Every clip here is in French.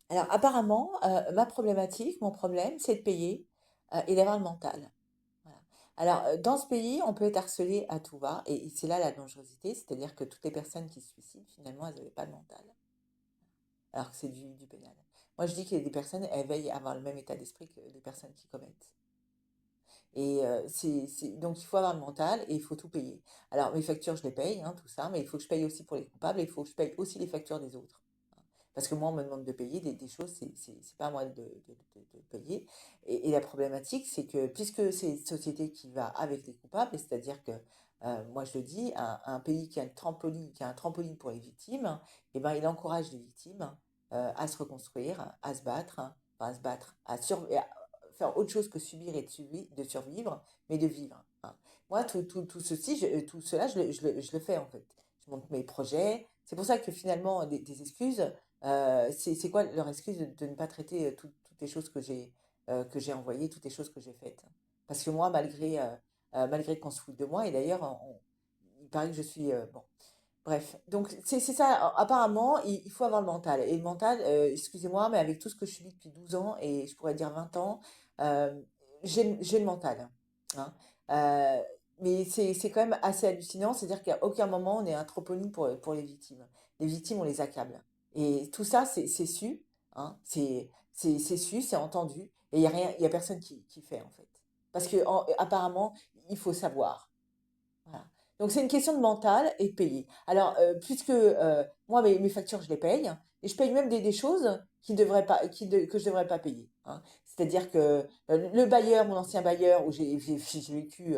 Alors apparemment, ma problématique, mon problème, c'est de payer, et d'avoir le mental. Voilà. Alors, dans ce pays, on peut être harcelé à tout va et c'est là la dangerosité, c'est-à-dire que toutes les personnes qui se suicident, finalement, elles n'avaient pas le mental, alors que c'est du pénal. Moi, je dis qu'il y a des personnes, elles veillent à avoir le même état d'esprit que les personnes qui commettent. Et donc il faut avoir le mental et il faut tout payer. Alors mes factures, je les paye, hein, tout ça, mais il faut que je paye aussi pour les coupables et il faut que je paye aussi les factures des autres. Hein. Parce que moi, on me demande de payer des choses, c'est pas à moi de payer. Et la problématique, c'est que puisque c'est une société qui va avec les coupables, c'est-à-dire que moi je le dis, un pays qui a un trampoline pour les victimes, eh ben, il encourage les victimes à se reconstruire, à se battre, hein, enfin, à se battre, à faire autre chose que subir et de survivre, mais de vivre. Hein. Moi, tout ceci, tout cela, je le fais en fait. Je monte mes projets. C'est pour ça que finalement, des excuses, c'est quoi leur excuse de ne pas traiter toutes les choses que j'ai envoyées, toutes les choses que j'ai faites. Parce que moi, malgré qu'on se foute de moi, et d'ailleurs, il paraît que je suis... bon, bref, donc c'est ça, apparemment, il faut avoir le mental. Et le mental, excusez-moi, mais avec tout ce que je suis depuis 12 ans, et je pourrais dire 20 ans, euh, j'ai le mental. Hein. Euh, mais c'est quand même assez hallucinant, c'est-à-dire qu'à aucun moment on est un trampoline pour les victimes. Les victimes, on les accable. Et tout ça, c'est su, hein, c'est su, c'est entendu, et il y a rien, il y a personne qui fait, en fait. Parce que apparemment, il faut savoir. Voilà. Donc c'est une question de mental et de payer. Alors, puisque moi, mes factures, je les paye, et je paye même des choses que je devrais pas payer. Hein. C'est-à-dire que le bailleur, mon ancien bailleur, où j'ai vécu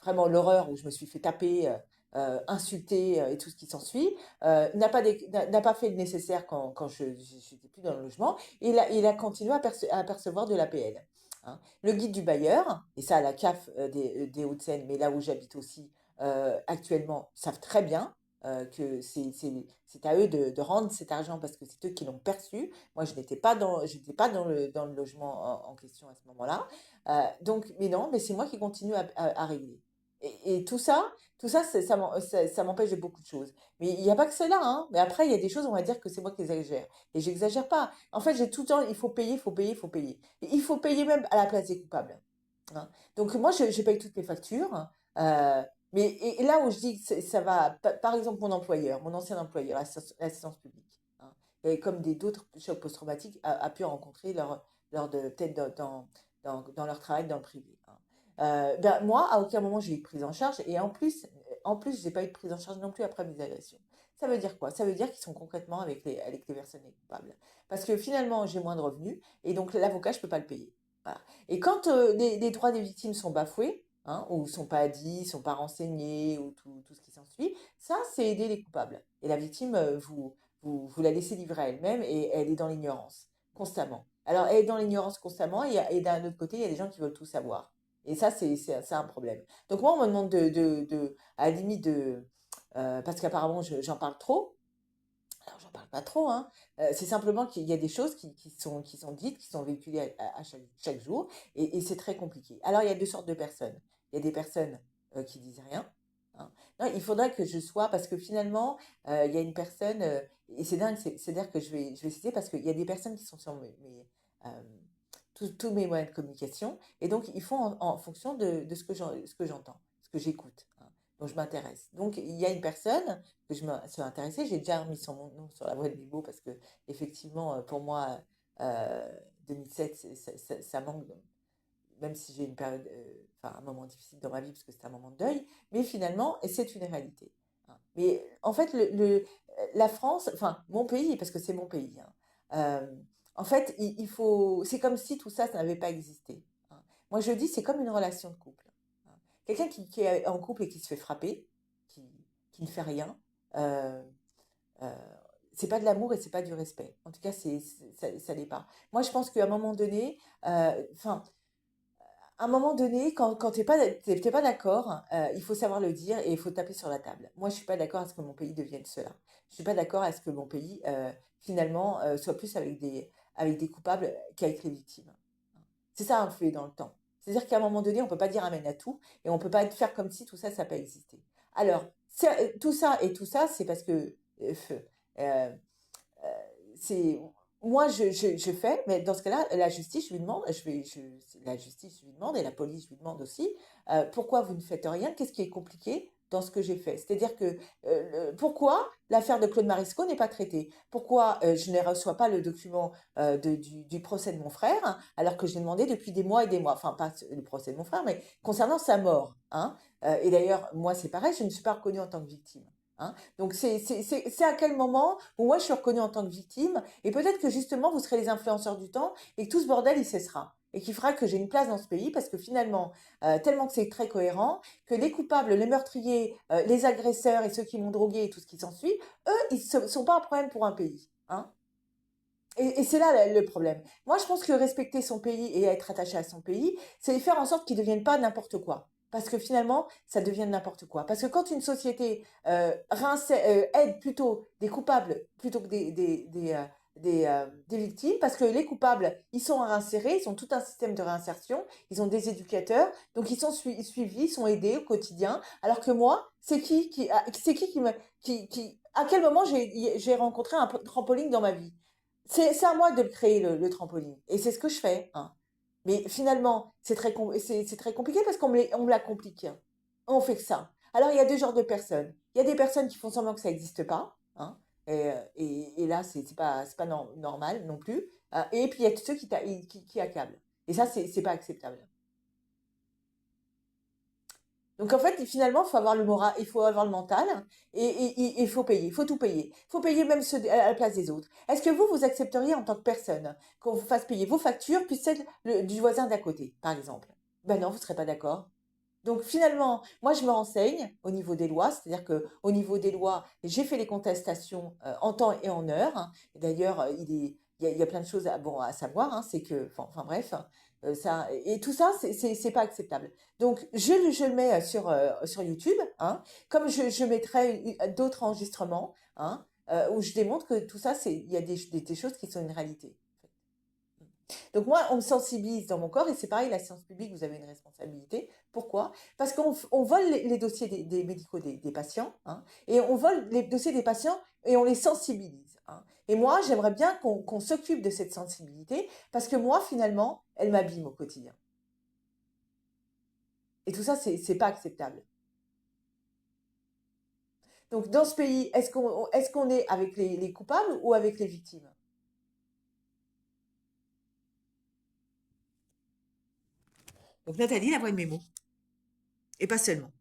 vraiment l'horreur, où je me suis fait taper, insulter et tout ce qui s'ensuit, n'a pas fait le nécessaire quand je n'étais plus dans le logement, et il a continué à percevoir de l'APL. Hein. Le guide du bailleur, et ça à la CAF des Hauts-de-Seine, mais là où j'habite aussi, actuellement savent très bien que c'est à eux de rendre cet argent parce que c'est eux qui l'ont perçu. Moi, je n'étais pas dans le logement en question à ce moment-là. Donc, mais non, mais c'est moi qui continue à régler. Et tout ça, ça m'empêche de beaucoup de choses. Mais il n'y a pas que cela, hein. Mais après, il y a des choses, on va dire que c'est moi qui exagère. Et j'exagère pas. En fait, j'ai tout le temps, il faut payer, il faut payer, il faut payer. Et il faut payer même à la place des coupables. Hein. Donc moi, je paye toutes les factures. euh, mais et là où je dis que ça va, par exemple, mon employeur, mon ancien employeur, l'assistance publique, hein, et comme d'autres chocs post-traumatiques, a pu rencontrer lors de peut-être dans leur travail dans le privé. Hein. Ben, moi, à aucun moment j'ai eu de prise en charge et en plus, j'ai pas eu de prise en charge non plus après mes agressions. Ça veut dire quoi? Ça veut dire qu'ils sont concrètement avec les personnes les coupables. Parce que finalement, j'ai moins de revenus et donc l'avocat, je peux pas le payer. Voilà. Et quand les droits des victimes sont bafoués, hein, ou sont pas dits, sont pas renseignés, ou tout ce qui s'ensuit, ça, c'est aider les coupables. Et la victime, vous la laissez livrer à elle-même et elle est dans l'ignorance, constamment. Alors, elle est dans l'ignorance constamment et d'un autre côté, il y a des gens qui veulent tout savoir. Et ça, c'est un problème. Donc moi, on me demande à la limite parce qu'apparemment, j'en parle trop, alors, j'en parle pas trop, hein. C'est simplement qu'il y a des choses qui sont dites, qui sont véhiculées à chaque jour, et c'est très compliqué. Alors, il y a deux sortes de personnes. Il y a des personnes qui disent rien. Hein. Non, il faudrait que je sois, parce que finalement, il y a une personne, et c'est dingue, c'est-à-dire que je vais citer, parce qu'il y a des personnes qui sont sur euh, tous mes moyens de communication, et donc ils font en fonction de ce que j'entends, ce que j'écoute. Hein. Donc, je m'intéresse. Donc, il y a une personne que je me suis intéressée. J'ai déjà remis son nom sur la voie de Bibo parce que, effectivement, pour moi, euh, 2007, ça manque, même si j'ai une période, enfin, un moment difficile dans ma vie parce que c'était un moment de deuil, mais finalement, et c'est une réalité. Hein. Mais en fait, la France, enfin, mon pays, parce que c'est mon pays, hein, en fait, il faut, c'est comme si tout ça, ça n'avait pas existé. Hein. Moi, je dis, c'est comme une relation de couple. Hein. Quelqu'un qui est en couple et qui se fait frapper, qui, qui ne fait rien, euh, euh, c'est pas de l'amour et c'est pas du respect. En tout cas, ça l'est pas. Moi, je pense qu'à un moment donné, enfin, à un moment donné, quand t'es pas d'accord, il faut savoir le dire et il faut taper sur la table. Moi, je suis pas d'accord à ce que mon pays devienne cela. Je suis pas d'accord à ce que mon pays, finalement, soit plus avec des coupables qu'avec les victimes. C'est ça un fait dans le temps. C'est-à-dire qu'à un moment donné, on peut pas dire amen à tout et on peut pas faire comme si tout ça, ça n'a pas existé. Alors, tout ça, c'est parce que euh, euh, c'est moi, je fais, mais dans ce cas-là, la justice, je lui demande, la justice, je lui demande, et la police, je lui demande aussi, pourquoi vous ne faites rien? Qu'est-ce qui est compliqué dans ce que j'ai fait? C'est-à-dire que, pourquoi l'affaire de Claude Marisco n'est pas traitée? Pourquoi je ne reçois pas le document du procès de mon frère, hein, alors que je l'ai demandé depuis des mois et des mois? Enfin, pas le procès de mon frère, mais concernant sa mort, hein. Et d'ailleurs, moi, c'est pareil, je ne suis pas reconnue en tant que victime. Hein. Donc, c'est à quel moment où moi, je suis reconnue en tant que victime et peut-être que justement, vous serez les influenceurs du temps et que tout ce bordel, il cessera. Et qui fera que j'ai une place dans ce pays parce que finalement, tellement que c'est très cohérent, que les coupables, les meurtriers, les agresseurs et ceux qui m'ont drogué et tout ce qui s'ensuit, eux, ils ne sont pas un problème pour un pays. Hein. Et c'est là le problème. Moi, je pense que respecter son pays et être attaché à son pays, c'est faire en sorte qu'il ne devienne pas n'importe quoi. Parce que finalement, ça devient n'importe quoi. Parce que quand une société aide plutôt des coupables plutôt que des victimes, parce que les coupables, ils sont réinsérés, ils ont tout un système de réinsertion, ils ont des éducateurs, donc ils sont suivis, ils sont aidés au quotidien. Alors que moi, à quel moment j'ai rencontré un trampoline dans ma vie? C'est à moi de le créer, le trampoline. Et c'est ce que je fais. Hein. Mais finalement, c'est très compliqué parce on me la complique. On fait que ça. Alors, il y a deux genres de personnes. Il y a des personnes qui font semblant que ça n'existe pas. Hein, et là, c'est pas normal non plus. Et puis, il y a tous ceux qui accablent. Et ça, c'est pas acceptable. Donc en fait, finalement, il faut avoir le moral, il faut avoir le mental et il faut payer, il faut tout payer. Il faut payer même ceux à la place des autres. Est-ce que vous accepteriez en tant que personne qu'on vous fasse payer vos factures puis celles du voisin d'à côté, par exemple? Ben non, vous ne serez pas d'accord. Donc finalement, moi je me renseigne au niveau des lois, c'est-à-dire que au niveau des lois, j'ai fait les contestations en temps et en heure. Hein. Et d'ailleurs, il y a plein de choses à savoir. Hein, c'est que, enfin, bref, ça et tout ça, c'est pas acceptable. Donc je le mets sur YouTube, hein, comme je mettrai d'autres enregistrements, hein, où je démontre que tout ça, il y a des choses qui sont une réalité. Donc moi, on me sensibilise dans mon corps et c'est pareil, la science publique, vous avez une responsabilité. Pourquoi? Parce qu'on vole les dossiers des médicaux des patients, hein, et on vole les dossiers des patients et on les sensibilise. Hein. Et moi, j'aimerais bien qu'on s'occupe de cette sensibilité parce que moi, finalement, elle m'abîme au quotidien. Et tout ça, c'est pas acceptable. Donc dans ce pays, est-ce qu'on est avec les coupables ou avec les victimes? Donc Nathalie, la voix de mes mots. Et pas seulement.